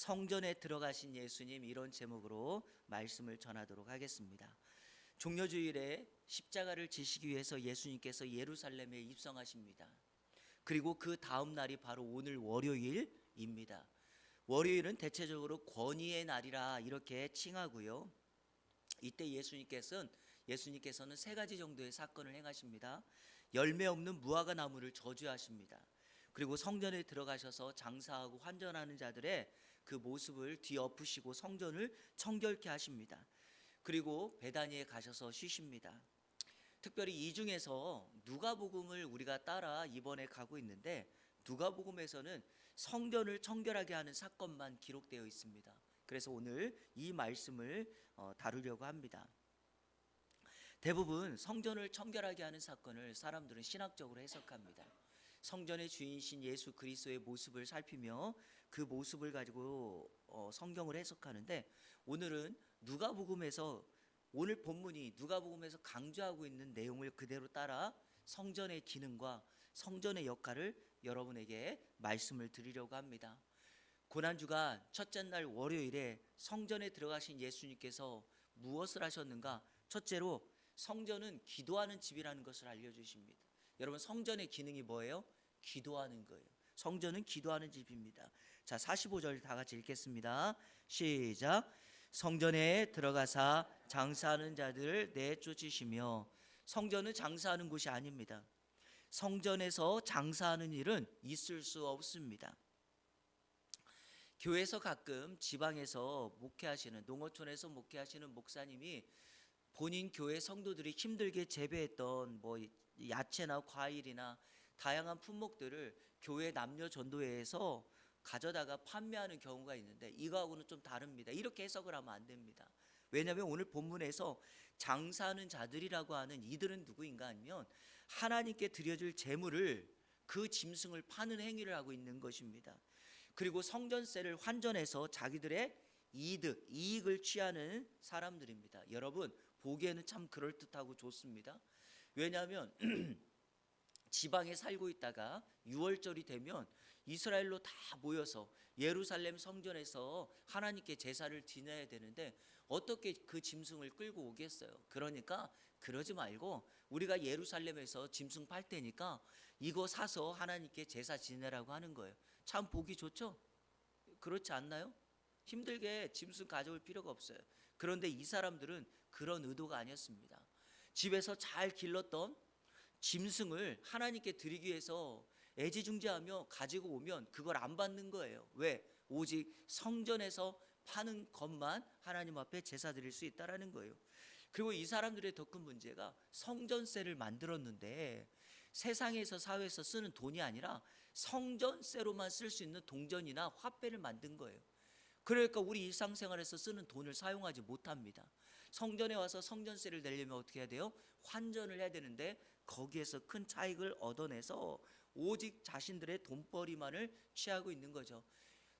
성전에 들어가신 예수님, 이런 제목으로 말씀을 전하도록 하겠습니다. 종려주일에 십자가를 지시기 위해서 예수님께서 예루살렘에 입성하십니다. 그리고 그 다음 날이 바로 오늘 월요일입니다. 월요일은 대체적으로 권위의 날이라 이렇게 칭하고요. 이때 예수님께서는 세 가지 정도의 사건을 행하십니다. 열매 없는 무화과 나무를 저주하십니다. 그리고 성전에 들어가셔서 장사하고 환전하는 자들의 그 모습을 뒤엎으시고 성전을 청결케 하십니다. 그리고 베다니에 가셔서 쉬십니다. 특별히 이 중에서 누가복음을 우리가 따라 이번에 가고 있는데, 누가복음에서는 성전을 청결하게 하는 사건만 기록되어 있습니다. 그래서 오늘 이 말씀을 다루려고 합니다. 대부분 성전을 청결하게 하는 사건을 사람들은 신학적으로 해석합니다. 성전의 주인이신 예수 그리스도의 모습을 살피며 그 모습을 가지고 성경을 해석하는데, 오늘은 누가복음에서, 오늘 본문이 누가복음에서 강조하고 있는 내용을 그대로 따라 성전의 기능과 성전의 역할을 여러분에게 말씀을 드리려고 합니다. 고난주간 첫째 날 월요일에 성전에 들어가신 예수님께서 무엇을 하셨는가? 첫째로 성전은 기도하는 집이라는 것을 알려주십니다. 여러분, 성전의 기능이 뭐예요? 기도하는 거예요. 성전은 기도하는 집입니다. 자, 45절 다 같이 읽겠습니다. 시작. 성전에 들어가사 장사하는 자들을 내쫓으시며. 성전은 장사하는 곳이 아닙니다. 성전에서 장사하는 일은 있을 수 없습니다. 교회에서 가끔 지방에서 목회하시는, 농어촌에서 목회하시는 목사님이 본인 교회 성도들이 힘들게 재배했던 야채나 과일이나 다양한 품목들을 교회 남녀 전도회에서 가져다가 판매하는 경우가 있는데, 이거하고는 좀 다릅니다. 이렇게 해석을 하면 안 됩니다. 왜냐하면 오늘 본문에서 장사하는 자들이라고 하는 이들은 누구인가 하면 하나님께 드려질 재물을, 그 짐승을 파는 행위를 하고 있는 것입니다. 그리고 성전세를 환전해서 자기들의 이익을 취하는 사람들입니다. 여러분, 보기에는 참 그럴듯하고 좋습니다. 왜냐하면 지방에 살고 있다가 6월절이 되면 이스라엘로 다 모여서 예루살렘 성전에서 하나님께 제사를 지내야 되는데 어떻게 그 짐승을 끌고 오겠어요? 그러니까 그러지 말고 우리가 예루살렘에서 짐승 팔 테니까 이거 사서 하나님께 제사 지내라고 하는 거예요. 참 보기 좋죠? 그렇지 않나요? 힘들게 짐승 가져올 필요가 없어요. 그런데 이 사람들은 그런 의도가 아니었습니다. 집에서 잘 길렀던 짐승을 하나님께 드리기 위해서 애지중지하며 가지고 오면 그걸 안 받는 거예요. 왜? 오직 성전에서 파는 것만 하나님 앞에 제사 드릴 수 있다라는 거예요. 그리고 이 사람들의 더 큰 문제가 성전세를 만들었는데 세상에서, 사회에서 쓰는 돈이 아니라 성전세로만 쓸 수 있는 동전이나 화폐를 만든 거예요. 그러니까 우리 일상생활에서 쓰는 돈을 사용하지 못합니다. 성전에 와서 성전세를 내려면 어떻게 해야 돼요? 환전을 해야 되는데 거기에서 큰 차익을 얻어내서 오직 자신들의 돈벌이만을 취하고 있는 거죠.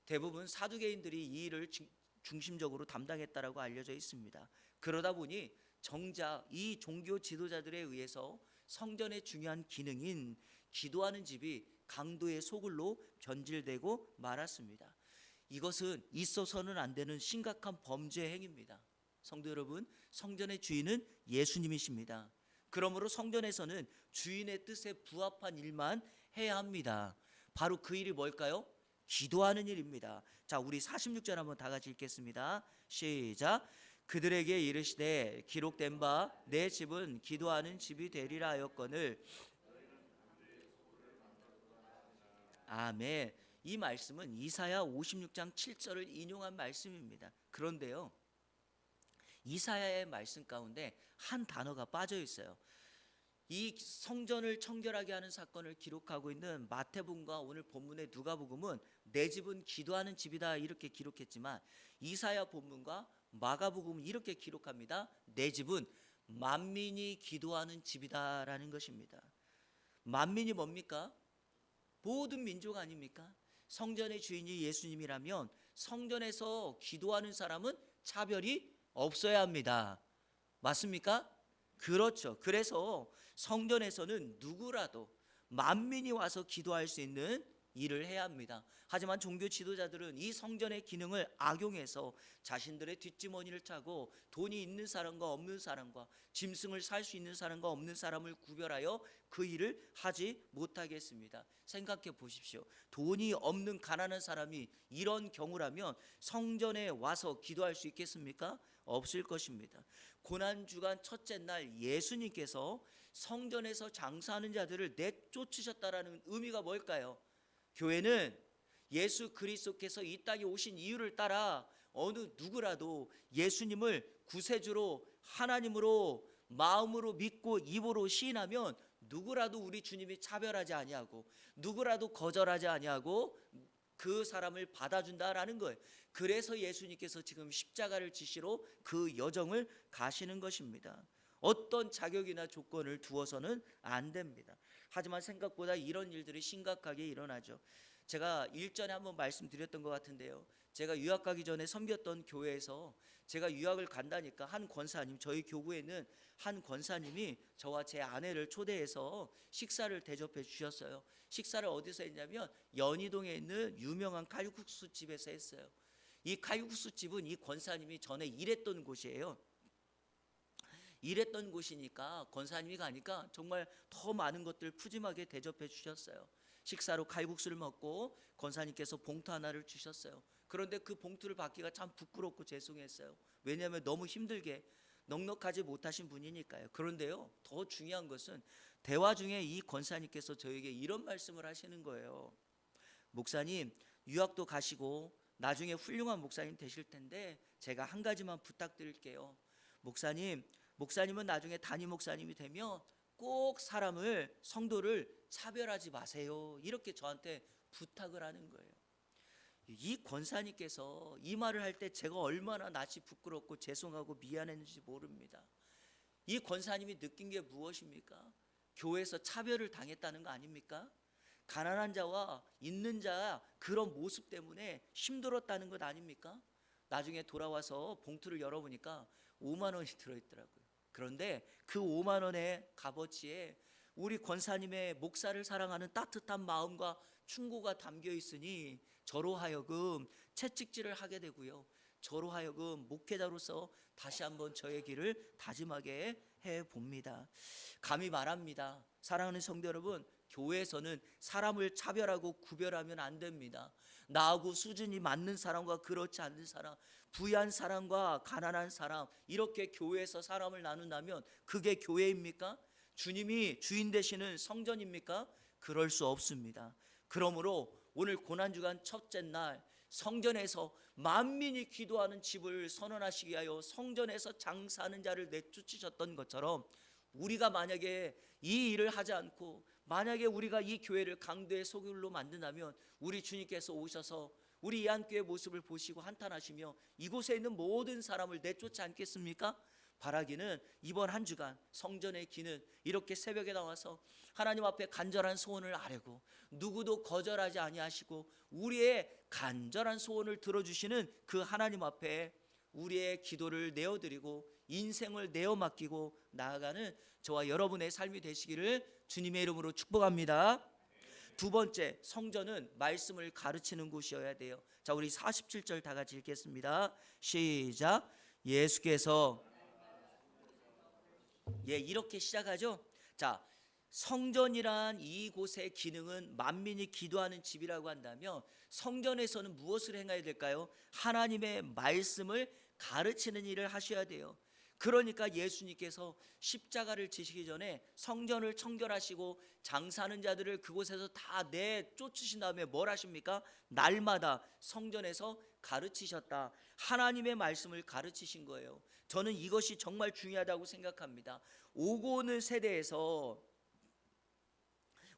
대부분 사두개인들이 이 일을 중심적으로 담당했다라고 알려져 있습니다. 그러다 보니 정작 이 종교 지도자들에 의해서 성전의 중요한 기능인 기도하는 집이 강도의 소굴로 변질되고 말았습니다. 이것은 있어서는 안 되는 심각한 범죄 행위입니다. 성도 여러분, 성전의 주인은 예수님이십니다. 그러므로 성전에서는 주인의 뜻에 부합한 일만 해야 합니다. 바로 그 일이 뭘까요? 기도하는 일입니다. 자, 우리 46절 한번 다 같이 읽겠습니다. 시작. 그들에게 이르시되 기록된 바 내 집은 기도하는 집이 되리라 하였거늘. 아멘. 이 말씀은 이사야 56장 7절을 인용한 말씀입니다. 그런데요, 이사야의 말씀 가운데 한 단어가 빠져 있어요. 이 성전을 청결하게 하는 사건을 기록하고 있는 마태복음과 오늘 본문의 누가복음은 내 집은 기도하는 집이다 이렇게 기록했지만, 이사야 본문과 마가복음은 이렇게 기록합니다. 내 집은 만민이 기도하는 집이다라는 것입니다. 만민이 뭡니까? 모든 민족 아닙니까? 성전의 주인이 예수님이라면 성전에서 기도하는 사람은 차별이 없어야 합니다. 맞습니까? 그렇죠. 그래서 성전에서는 누구라도 만민이 와서 기도할 수 있는 일을 해야 합니다. 하지만 종교 지도자들은 이 성전의 기능을 악용해서 자신들의 뒷주머니를 차고 돈이 있는 사람과 없는 사람과 짐승을 살 수 있는 사람과 없는 사람을 구별하여 그 일을 하지 못하게 했습니다. 생각해 보십시오. 돈이 없는 가난한 사람이 이런 경우라면 성전에 와서 기도할 수 있겠습니까? 없을 것입니다. 고난주간 첫째 날 예수님께서 성전에서 장사하는 자들을 내쫓으셨다라는 의미가 뭘까요? 교회는 예수 그리스도께서 이 땅에 오신 이유를 따라 어느 누구라도 예수님을 구세주로 하나님으로 마음으로 믿고 입으로 시인하면 누구라도 우리 주님이 차별하지 아니하고 누구라도 거절하지 아니하고 그 사람을 받아준다라는 거예요. 그래서 예수님께서 지금 십자가를 지시로 그 여정을 가시는 것입니다. 어떤 자격이나 조건을 두어서는 안 됩니다. 하지만 생각보다 이런 일들이 심각하게 일어나죠. 제가 일전에 한번 말씀드렸던 것 같은데요. 제가 유학 가기 전에 섬겼던 교회에서 제가 유학을 간다니까 한 권사님, 저희 교구에는 한 권사님이 저와 제 아내를 초대해서 식사를 대접해 주셨어요. 식사를 어디서 했냐면 연희동에 있는 유명한 칼국수 집에서 했어요. 이 칼국수 집은 이 권사님이 전에 일했던 곳이에요. 일했던 곳이니까 권사님이 가니까 정말 더 많은 것들 푸짐하게 대접해 주셨어요. 식사로 칼국수를 먹고 권사님께서 봉투 하나를 주셨어요. 그런데 그 봉투를 받기가 참 부끄럽고 죄송했어요. 왜냐하면 너무 힘들게 넉넉하지 못하신 분이니까요. 그런데요, 더 중요한 것은 대화 중에 이 권사님께서 저에게 이런 말씀을 하시는 거예요. 목사님, 유학도 가시고 나중에 훌륭한 목사님 되실 텐데 제가 한 가지만 부탁드릴게요. 목사님은 나중에 담임 목사님이 되면 꼭 사람을, 성도를 차별하지 마세요. 이렇게 저한테 부탁을 하는 거예요. 이 권사님께서 이 말을 할 때 제가 얼마나 낯이 부끄럽고 죄송하고 미안했는지 모릅니다. 이 권사님이 느낀 게 무엇입니까? 교회에서 차별을 당했다는 거 아닙니까? 가난한 자와 있는 자 그런 모습 때문에 힘들었다는 것 아닙니까? 나중에 돌아와서 봉투를 열어보니까 5만 원이 들어있더라고요. 그런데 그 5만 원의 값어치에 우리 권사님의 목사를 사랑하는 따뜻한 마음과 충고가 담겨 있으니 저로 하여금 채찍질을 하게 되고요. 저로 하여금 목회자로서 다시 한번 저의 길을 다짐하게 해봅니다. 감히 말합니다. 사랑하는 성도 여러분, 교회에서는 사람을 차별하고 구별하면 안 됩니다. 나하고 수준이 맞는 사람과 그렇지 않는 사람, 부유한 사람과 가난한 사람, 이렇게 교회에서 사람을 나눈다면 그게 교회입니까? 주님이 주인 되시는 성전입니까? 그럴 수 없습니다. 그러므로 오늘 고난주간 첫째 날 성전에서 만민이 기도하는 집을 선언하시기 위하여 성전에서 장사하는 자를 내쫓으셨던 것처럼 우리가 만약에 이 일을 하지 않고 만약에 우리가 이 교회를 강도의 소굴로 만든다면 우리 주님께서 오셔서 우리 이한교회 모습을 보시고 한탄하시며 이곳에 있는 모든 사람을 내쫓지 않겠습니까? 바라기는 이번 한 주간 성전의 기는 이렇게 새벽에 나와서 하나님 앞에 간절한 소원을 아뢰고 누구도 거절하지 아니하시고 우리의 간절한 소원을 들어주시는 그 하나님 앞에 우리의 기도를 내어드리고 인생을 내어 맡기고 나아가는 저와 여러분의 삶이 되시기를 주님의 이름으로 축복합니다. 두 번째, 성전은 말씀을 가르치는 곳이어야 돼요. 자, 우리 47절 다 같이 읽겠습니다. 시작. 예수께서 이렇게 시작하죠. 자, 성전이란 이곳의 기능은 만민이 기도하는 집이라고 한다면 성전에서는 무엇을 행해야 될까요? 하나님의 말씀을 가르치는 일을 하셔야 돼요. 그러니까 예수님께서 십자가를 지시기 전에 성전을 청결하시고 장사하는 자들을 그곳에서 다 내쫓으신 다음에 뭘 하십니까? 날마다 성전에서 가르치셨다. 하나님의 말씀을 가르치신 거예요. 저는 이것이 정말 중요하다고 생각합니다. 오고 오는 세대에서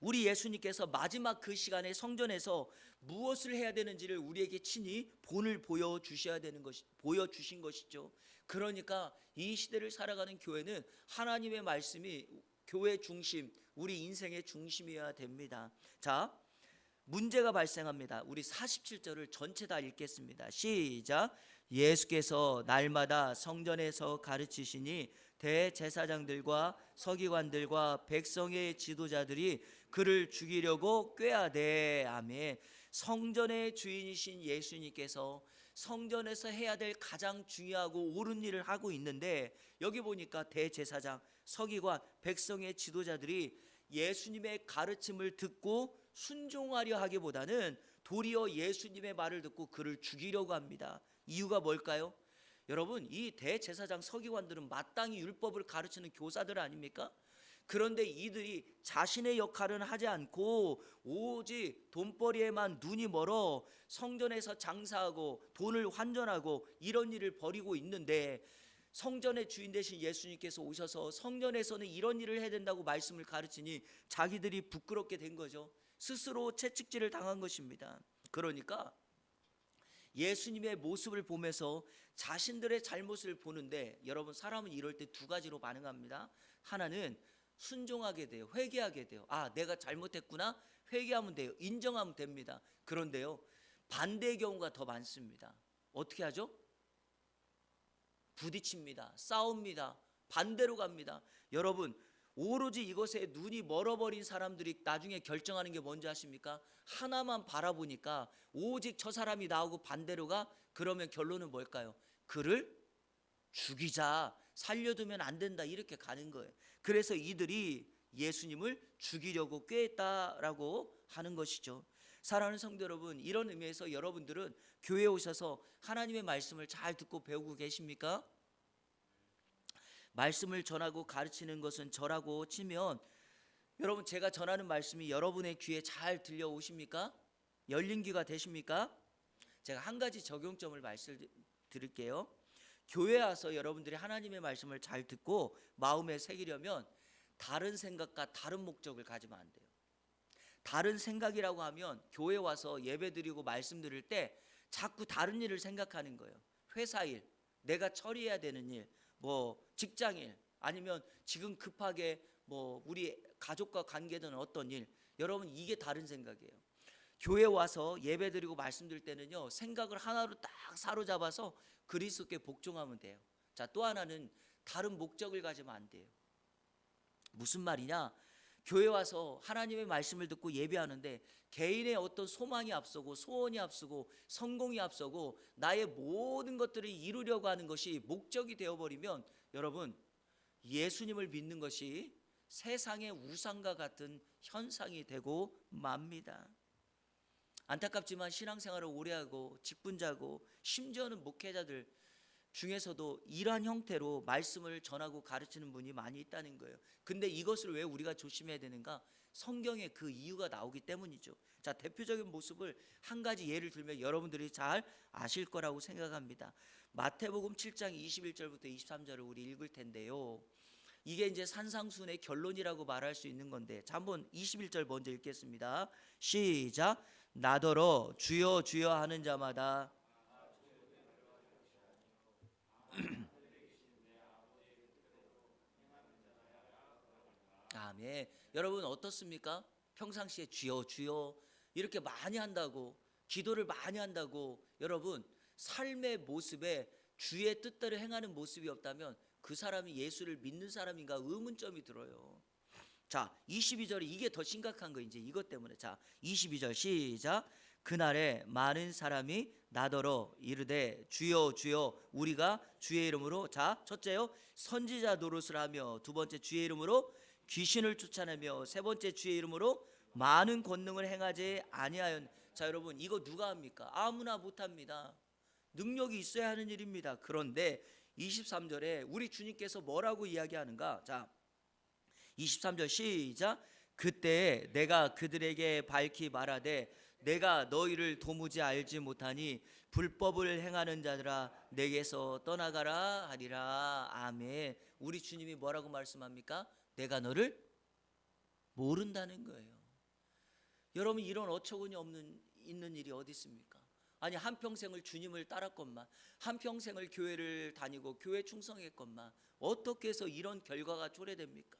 우리 예수님께서 마지막 그 시간에 성전에서 무엇을 해야 되는지를 우리에게 친히 본을 보여주신 것이죠. 그러니까 이 시대를 살아가는 교회는 하나님의 말씀이 교회 중심, 우리 인생의 중심이어야 됩니다. 자, 문제가 발생합니다. 우리 47절을 전체 다 읽겠습니다. 시작. 예수께서 날마다 성전에서 가르치시니 대제사장들과 서기관들과 백성의 지도자들이 그를 죽이려고 꾀하되. 아멘. 성전의 주인이신 예수님께서 성전에서 해야 될 가장 중요하고 옳은 일을 하고 있는데, 여기 보니까 대제사장, 서기관, 백성의 지도자들이 예수님의 가르침을 듣고 순종하려 하기보다는 도리어 예수님의 말을 듣고 그를 죽이려고 합니다. 이유가 뭘까요? 여러분, 이 대제사장, 서기관들은 마땅히 율법을 가르치는 교사들 아닙니까? 그런데 이들이 자신의 역할은 하지 않고 오직 돈벌이에만 눈이 멀어 성전에서 장사하고 돈을 환전하고 이런 일을 벌이고 있는데, 성전의 주인 되신 예수님께서 오셔서 성전에서는 이런 일을 해야 된다고 말씀을 가르치니 자기들이 부끄럽게 된 거죠. 스스로 채찍질을 당한 것입니다. 그러니까 예수님의 모습을 보면서 자신들의 잘못을 보는데, 여러분, 사람은 이럴 때 두 가지로 반응합니다. 하나는 순종하게 돼요. 회개하게 돼요. 아, 내가 잘못했구나. 회개하면 돼요. 인정하면 됩니다. 그런데요, 반대의 경우가 더 많습니다. 어떻게 하죠? 부딪힙니다. 싸웁니다. 반대로 갑니다. 여러분, 오로지 이것에 눈이 멀어버린 사람들이 나중에 결정하는 게 뭔지 아십니까? 하나만 바라보니까 오직 저 사람이 나오고 반대로 가. 그러면 결론은 뭘까요? 그를 죽이자, 살려두면 안 된다, 이렇게 가는 거예요. 그래서 이들이 예수님을 죽이려고 꾀했다라고 하는 것이죠. 사랑하는 성도 여러분, 이런 의미에서 여러분들은 교회에 오셔서 하나님의 말씀을 잘 듣고 배우고 계십니까? 말씀을 전하고 가르치는 것은 저라고 치면, 여러분, 제가 전하는 말씀이 여러분의 귀에 잘 들려오십니까? 열린 귀가 되십니까? 제가 한 가지 적용점을 말씀드릴게요. 교회에 와서 여러분들이 하나님의 말씀을 잘 듣고 마음에 새기려면 다른 생각과 다른 목적을 가지면 안 돼요. 다른 생각이라고 하면 교회 와서 예배드리고 말씀드릴 때 자꾸 다른 일을 생각하는 거예요. 회사 일, 내가 처리해야 되는 일, 뭐 직장일, 아니면 지금 급하게 뭐 우리 가족과 관계되는 어떤 일, 여러분, 이게 다른 생각이에요. 교회 와서 예배드리고 말씀드릴 때는요, 생각을 하나로 딱 사로잡아서 그리스도께 복종하면 돼요. 자, 또 하나는 다른 목적을 가지면 안 돼요. 무슨 말이냐? 교회 와서 하나님의 말씀을 듣고 예배하는데 개인의 어떤 소망이 앞서고 소원이 앞서고 성공이 앞서고 나의 모든 것들을 이루려고 하는 것이 목적이 되어버리면, 여러분, 예수님을 믿는 것이 세상의 우상과 같은 현상이 되고 맙니다. 안타깝지만 신앙생활을 오래하고 직분자고 심지어는 목회자들 중에서도 이러한 형태로 말씀을 전하고 가르치는 분이 많이 있다는 거예요. 근데 이것을 왜 우리가 조심해야 되는가? 성경에 그 이유가 나오기 때문이죠. 자, 대표적인 모습을 한 가지 예를 들면 여러분들이 잘 아실 거라고 생각합니다. 마태복음 7장 21절부터 23절을 우리 읽을 텐데요, 이게 이제 산상순의 결론이라고 말할 수 있는 건데, 자, 한번 21절 먼저 읽겠습니다. 시작. 나더러 주여 주여 하는 자마다 아멘. 여러분 어떻습니까? 평상시에 주여 주여 이렇게 많이 한다고, 기도를 많이 한다고, 여러분 삶의 모습에 주의 뜻대로 행하는 모습이 없다면 그 사람이 예수를 믿는 사람인가 의문점이 들어요. 자, 22절이 이게 더 심각한 거, 이제 이것 때문에. 자, 22절 시작. 그날에 많은 사람이 나더러 이르되 주여 주여 우리가 주의 이름으로, 자, 첫째요, 선지자 노릇을 하며, 두 번째 주의 이름으로 귀신을 쫓아내며, 세 번째 주의 이름으로 많은 권능을 행하지 아니하였. 자, 여러분, 이거 누가 합니까? 아무나 못합니다. 능력이 있어야 하는 일입니다. 그런데 23절에 우리 주님께서 뭐라고 이야기하는가? 자, 23절 시작. 그때 내가 그들에게 밝히 말하되 내가 너희를 도무지 알지 못하니 불법을 행하는 자들아 내게서 떠나가라 하리라. 아멘. 우리 주님이 뭐라고 말씀합니까? 내가 너를 모른다는 거예요. 여러분, 이런 어처구니 없는 있는 일이 어디 있습니까? 아니, 한평생을 주님을 따랐건만, 한평생을 교회를 다니고 교회 충성했건만 어떻게 해서 이런 결과가 초래됩니까?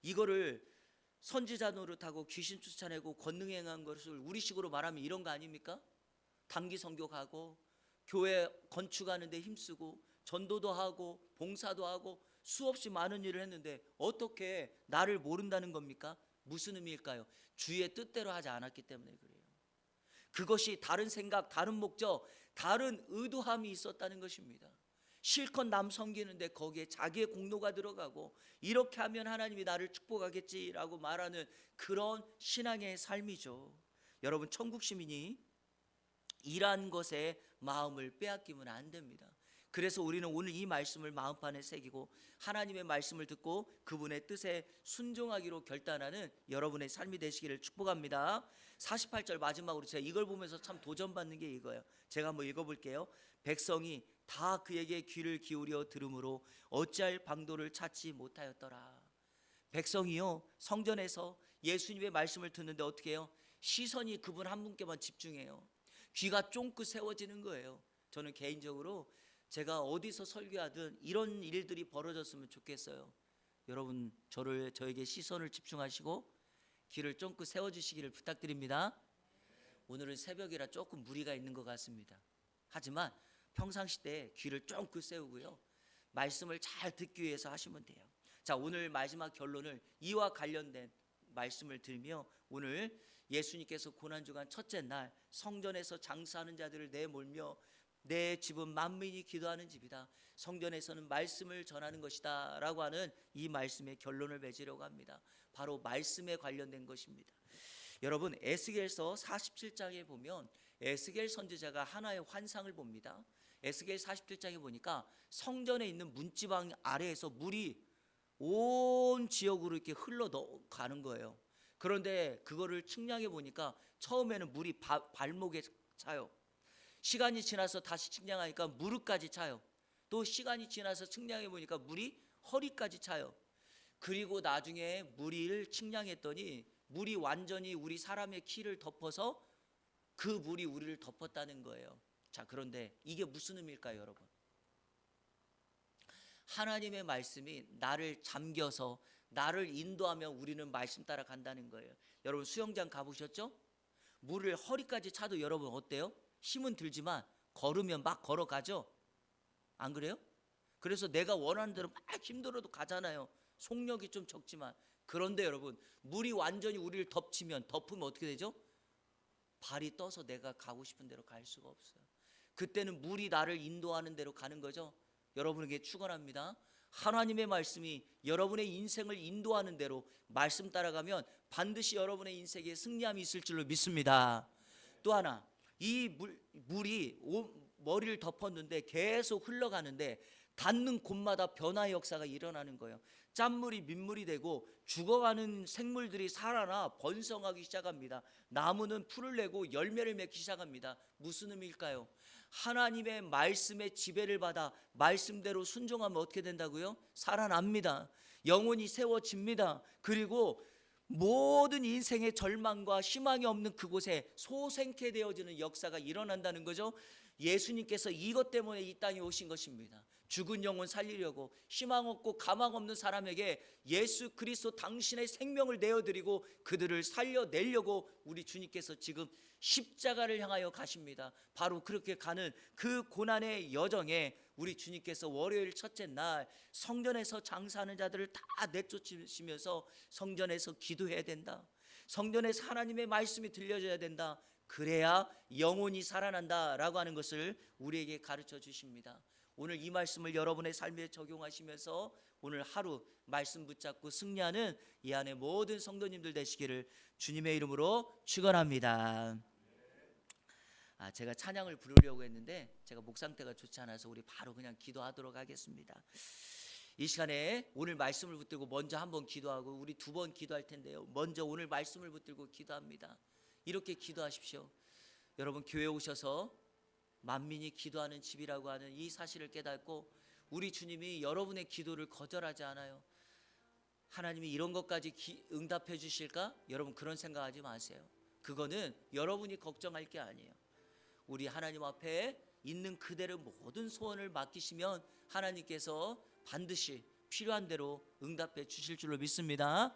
이거를 선지자 노릇하고 귀신 쫓아내고 권능 행한 것을 우리식으로 말하면 이런 거 아닙니까? 단기 선교 가고 교회 건축하는 데 힘쓰고 전도도 하고 봉사도 하고 수없이 많은 일을 했는데 어떻게 나를 모른다는 겁니까? 무슨 의미일까요? 주의 뜻대로 하지 않았기 때문에 그래요. 그것이 다른 생각, 다른 목적, 다른 의도함이 있었다는 것입니다. 실컷 남 섬기는데 거기에 자기의 공로가 들어가고 이렇게 하면 하나님이 나를 축복하겠지라고 말하는 그런 신앙의 삶이죠. 여러분, 천국 시민이 이러한 것에 마음을 빼앗기면 안 됩니다. 그래서 우리는 오늘 이 말씀을 마음판에 새기고 하나님의 말씀을 듣고 그분의 뜻에 순종하기로 결단하는 여러분의 삶이 되시기를 축복합니다. 48절 마지막으로 제가 이걸 보면서 참 도전받는 게 이거예요. 제가 한번 읽어볼게요. 백성이 다 그에게 귀를 기울여 들으므로 어찌할 방도를 찾지 못하였더라. 백성이요, 성전에서 예수님의 말씀을 듣는데 어떻게 해요? 시선이 그분 한 분께만 집중해요. 귀가 쫑긋 세워지는 거예요. 저는 개인적으로 제가 어디서 설교하든 이런 일들이 벌어졌으면 좋겠어요. 여러분, 저에게 시선을 집중하시고 귀를 쫑긋 세워주시기를 부탁드립니다. 오늘은 새벽이라 조금 무리가 있는 것 같습니다. 하지만 평상시 때 귀를 쫑긋 세우고요, 말씀을 잘 듣기 위해서 하시면 돼요. 자, 오늘 마지막 결론을 이와 관련된 말씀을 들으며, 오늘 예수님께서 고난주간 첫째 날 성전에서 장사하는 자들을 내몰며 내 집은 만민이 기도하는 집이다, 성전에서는 말씀을 전하는 것이다 라고 하는 이 말씀의 결론을 맺으려고 합니다. 바로 말씀에 관련된 것입니다. 여러분, 에스겔서 47장에 보면 에스겔 선지자가 하나의 환상을 봅니다. 에스겔 47장에 보니까 성전에 있는 문지방 아래에서 물이 온 지역으로 이렇게 흘러가는 거예요. 그런데 그거를 측량해 보니까 처음에는 물이 발목에 차요. 시간이 지나서 다시 측량하니까 무릎까지 차요. 또 시간이 지나서 측량해 보니까 물이 허리까지 차요. 그리고 나중에 물을 측량했더니 물이 완전히 우리 사람의 키를 덮어서 그 물이 우리를 덮었다는 거예요. 자, 그런데 이게 무슨 의미일까요, 여러분? 하나님의 말씀이 나를 잠겨서 나를 인도하며 우리는 말씀 따라 간다는 거예요. 여러분, 수영장 가보셨죠? 물을 허리까지 차도 여러분 어때요? 힘은 들지만 걸으면 막 걸어가죠? 안 그래요? 그래서 내가 원하는 대로 막 힘들어도 가잖아요. 속력이 좀 적지만. 그런데 여러분, 물이 완전히 우리를 덮으면 어떻게 되죠? 발이 떠서 내가 가고 싶은 대로 갈 수가 없어요. 그때는 물이 나를 인도하는 대로 가는 거죠. 여러분에게 축원합니다. 하나님의 말씀이 여러분의 인생을 인도하는 대로 말씀 따라가면 반드시 여러분의 인생에 승리함이 있을 줄로 믿습니다. 또 하나, 이 물이 머리를 덮었는데 계속 흘러가는데 닿는 곳마다 변화의 역사가 일어나는 거예요. 짠물이 민물이 되고 죽어가는 생물들이 살아나 번성하기 시작합니다. 나무는 풀을 내고 열매를 맺기 시작합니다. 무슨 의미일까요? 하나님의 말씀의 지배를 받아 말씀대로 순종하면 어떻게 된다고요? 살아납니다. 영혼이 세워집니다. 그리고 모든 인생의 절망과 희망이 없는 그곳에 소생케 되어지는 역사가 일어난다는 거죠. 예수님께서 이것 때문에 이 땅에 오신 것입니다. 죽은 영혼 살리려고, 희망 없고 가망 없는 사람에게 예수 그리스도 당신의 생명을 내어드리고 그들을 살려내려고 우리 주님께서 지금 십자가를 향하여 가십니다. 바로 그렇게 가는 그 고난의 여정에 우리 주님께서 월요일 첫째 날 성전에서 장사하는 자들을 다 내쫓으시면서 성전에서 기도해야 된다, 성전에서 하나님의 말씀이 들려져야 된다, 그래야 영혼이 살아난다 라고 하는 것을 우리에게 가르쳐 주십니다. 오늘 이 말씀을 여러분의 삶에 적용하시면서 오늘 하루 말씀 붙잡고 승리하는 이 안에 모든 성도님들 되시기를 주님의 이름으로 축원합니다. 제가 찬양을 부르려고 했는데 제가 목 상태가 좋지 않아서 우리 바로 그냥 기도하도록 하겠습니다. 이 시간에 오늘 말씀을 붙들고 먼저 한번 기도하고 우리 두 번 기도할 텐데요. 먼저 오늘 말씀을 붙들고 기도합니다. 이렇게 기도하십시오. 여러분, 교회 오셔서 만민이 기도하는 집이라고 하는 이 사실을 깨닫고 우리 주님이 여러분의 기도를 거절하지 않아요. 하나님이 이런 것까지 응답해 주실까? 여러분, 그런 생각하지 마세요. 그거는 여러분이 걱정할 게 아니에요. 우리 하나님 앞에 있는 그대로 모든 소원을 맡기시면 하나님께서 반드시 필요한 대로 응답해 주실 줄로 믿습니다.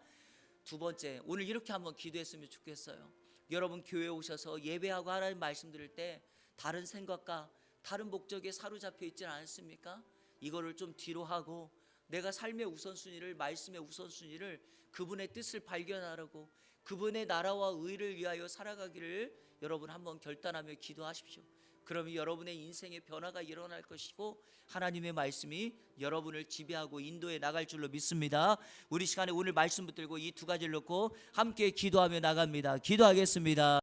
두 번째, 오늘 이렇게 한번 기도했으면 좋겠어요. 여러분, 교회에 오셔서 예배하고 하나님 말씀 들을 때 다른 생각과 다른 목적에 사로잡혀 있지는 않습니까? 이거를 좀 뒤로 하고 내가 삶의 우선순위를, 말씀의 우선순위를, 그분의 뜻을 발견하라고, 그분의 나라와 의를 위하여 살아가기를 여러분 한번 결단하며 기도하십시오. 그러면 여러분의 인생의 변화가 일어날 것이고 하나님의 말씀이 여러분을 지배하고 인도해 나갈 줄로 믿습니다. 우리 시간에 오늘 말씀 붙들고 이 두 가지를 놓고 함께 기도하며 나갑니다. 기도하겠습니다.